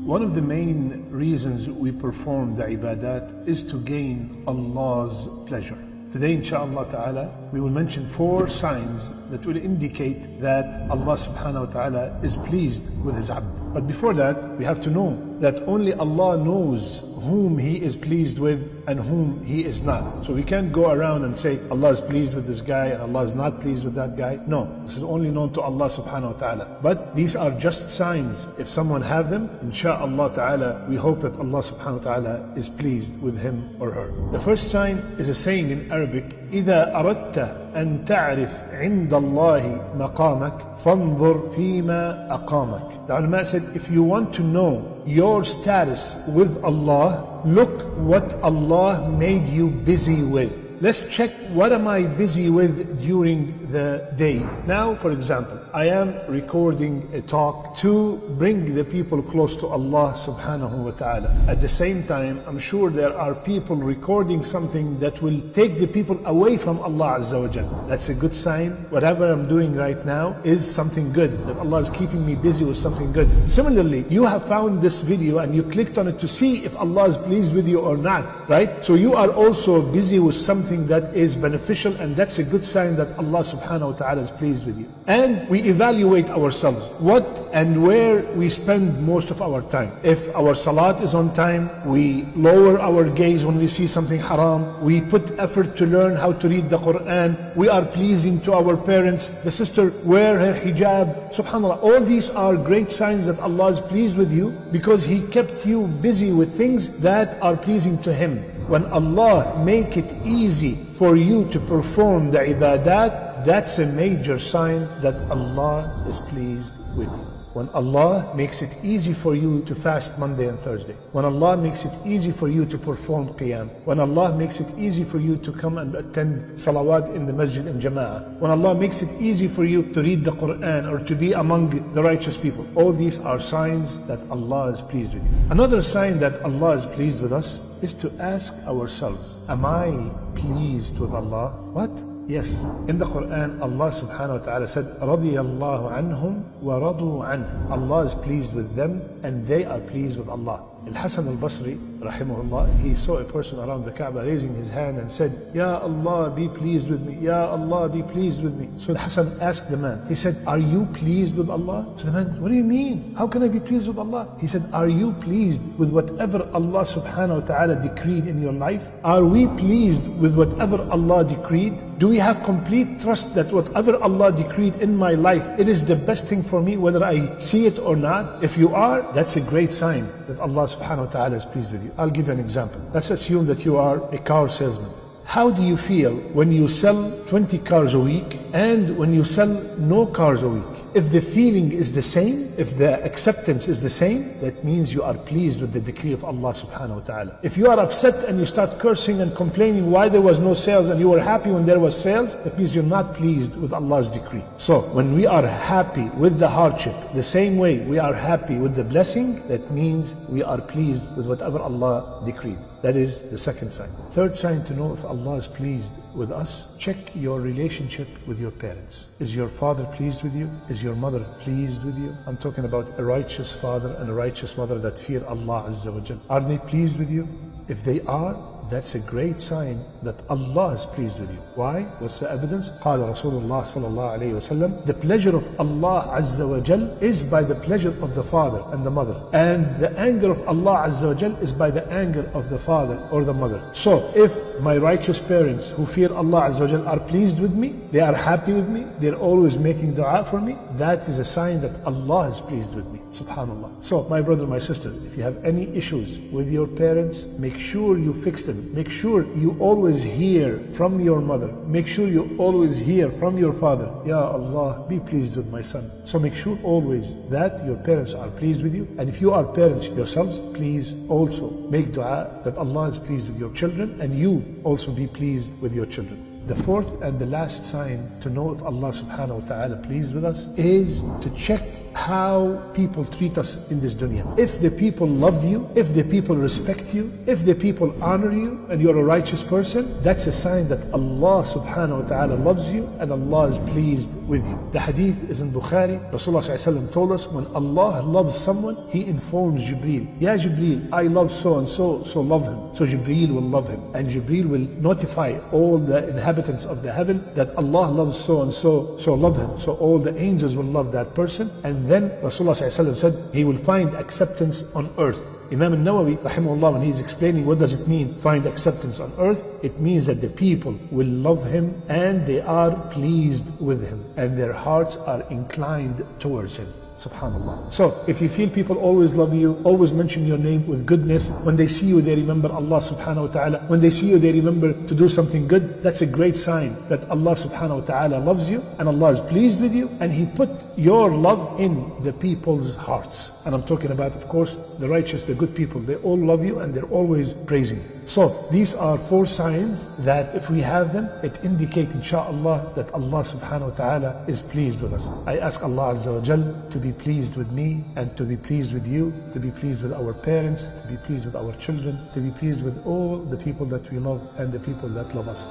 One of the main reasons we perform the ibadat is to gain Allah's pleasure. Today, inshaAllah ta'ala, we will mention 4 signs that will indicate that Allah subhanahu wa ta'ala is pleased with His abd. But before that, we have to know that only Allah knows whom He is pleased with and whom He is not. So we can't go around and say Allah is pleased with this guy and Allah is not pleased with that guy. No, this is only known to Allah subhanahu wa ta'ala. But these are just signs. If someone have them, insha'Allah ta'ala, we hope that Allah subhanahu wa ta'ala is pleased with him or her. The first sign is a saying in Arabic, إِذَا أَرَدْتَ أن تعرف عند الله مقامك فانظر فيما أقامك. The ulama said, if you want to know your status with Allah, look what Allah made you busy with. Let's check, what am I busy with during the day? Now, for example, I am recording a talk to bring the people close to Allah subhanahu wa ta'ala. At the same time, I'm sure there are people recording something that will take the people away from Allah azza wa jal. That's a good sign. Whatever I'm doing right now is something good, that Allah is keeping me busy with something good. Similarly, you have found this video and you clicked on it to see if Allah is pleased with you or not, right? So you are also busy with something that is beneficial, and that's a good sign that Allah subhanahu wa ta'ala is pleased with you. And we evaluate ourselves, what and where we spend most of our time. If our salat is on time, we lower our gaze when we see something haram, we put effort to learn how to read the Quran, we are pleasing to our parents, the sister wear her hijab, subhanAllah. All these are great signs that Allah is pleased with you because He kept you busy with things that are pleasing to Him. When Allah make it easy for you to perform the ibadat, that's a major sign that Allah is pleased with you. When Allah makes it easy for you to fast Monday and Thursday, when Allah makes it easy for you to perform qiyam, when Allah makes it easy for you to come and attend salawat in the masjid in jama'ah, when Allah makes it easy for you to read the Quran or to be among the righteous people, all these are signs that Allah is pleased with you. Another sign that Allah is pleased with us is to ask ourselves, am I pleased with Allah? What? Yes, in the Quran, Allah subhanahu wa ta'ala said, رَضِيَ اللَّهُ عَنْهُمْ وَرَضُوا عَنْهُ. Allah is pleased with them and they are pleased with Allah. Al-Hasan al-Basri, rahimahullah, he saw a person around the Kaaba raising his hand and said, Ya Allah, be pleased with me. Ya Allah, be pleased with me. So Hasan asked the man, he said, are you pleased with Allah? So the man, what do you mean? How can I be pleased with Allah? He said, are you pleased with whatever Allah subhanahu wa ta'ala decreed in your life? Are we pleased with whatever Allah decreed? Do we have complete trust that whatever Allah decreed in my life, it is the best thing for me, whether I see it or not? If you are, that's a great sign that Allah subhanahu wa ta'ala is pleased with you. I'll give you an example. Let's assume that you are a car salesman. How do you feel when you sell 20 cars a week and when you sell no cars a week? If the feeling is the same, if the acceptance is the same, that means you are pleased with the decree of Allah subhanahu wa ta'ala. If you are upset and you start cursing and complaining why there was no sales and you were happy when there was sales, that means you're not pleased with Allah's decree. So when we are happy with the hardship, the same way we are happy with the blessing, that means we are pleased with whatever Allah decreed. That is the second sign. Third sign to know if Allah is pleased with us, check your relationship with your parents. Is your father pleased with you? Is your mother pleased with you? I'm talking about a righteous father and a righteous mother that fear Allah azza wa jal. Are they pleased with you? If they are, that's a great sign that Allah is pleased with you. Why? What's the evidence? قال رسول الله صلى الله عليه وسلم, the pleasure of Allah Azza wa Jal is by the pleasure of the father and the mother. And the anger of Allah Azza wa Jal is by the anger of the father or the mother. So if my righteous parents who fear Allah Azza wa Jal are pleased with me, they are happy with me, they're always making dua for me, that is a sign that Allah is pleased with me. Subhanallah. So my brother, my sister, if you have any issues with your parents, make sure you fix them. Make sure you always hear from your mother. Make sure you always hear from your father. Ya Allah, be pleased with my son. So make sure always that your parents are pleased with you. And if you are parents yourselves, please also make dua that Allah is pleased with your children and you also be pleased with your children. The fourth and the last sign to know if Allah subhanahu wa ta'ala pleased with us is to check how people treat us in this dunya. If the people love you, if the people respect you, if the people honor you, and you're a righteous person, that's a sign that Allah subhanahu wa ta'ala loves you and Allah is pleased with you. The hadith is in Bukhari. Rasulullah sallallahu told us, when Allah loves someone, He informs Jibreel, Ya Jibreel, I love so and so, so love him. So Jibreel will love him, and Jibreel will notify all the inhabitants of the heaven that Allah loves so and so, so love him. So all the angels will love that person, and then Rasulullah sallallahu said he will find acceptance on earth. Imam al-Nawawi, rahimahullah, when he's explaining what does it mean, find acceptance on earth, it means that the people will love him and they are pleased with him and their hearts are inclined towards him. Subhanallah. So if you feel people always love you, always mention your name with goodness, when they see you they remember Allah subhanahu wa ta'ala, when they see you they remember to do something good, that's a great sign that Allah subhanahu wa ta'ala loves you and Allah is pleased with you, and He put your love in the people's hearts. And I'm talking about, of course, the righteous, the good people. They all love you and they're always praising you. So these are 4 signs that if we have them, it indicates inshaAllah that Allah subhanahu wa ta'ala is pleased with us. I ask Allah Azza wa Jal to be pleased with me and to be pleased with you, to be pleased with our parents, to be pleased with our children, to be pleased with all the people that we love and the people that love us.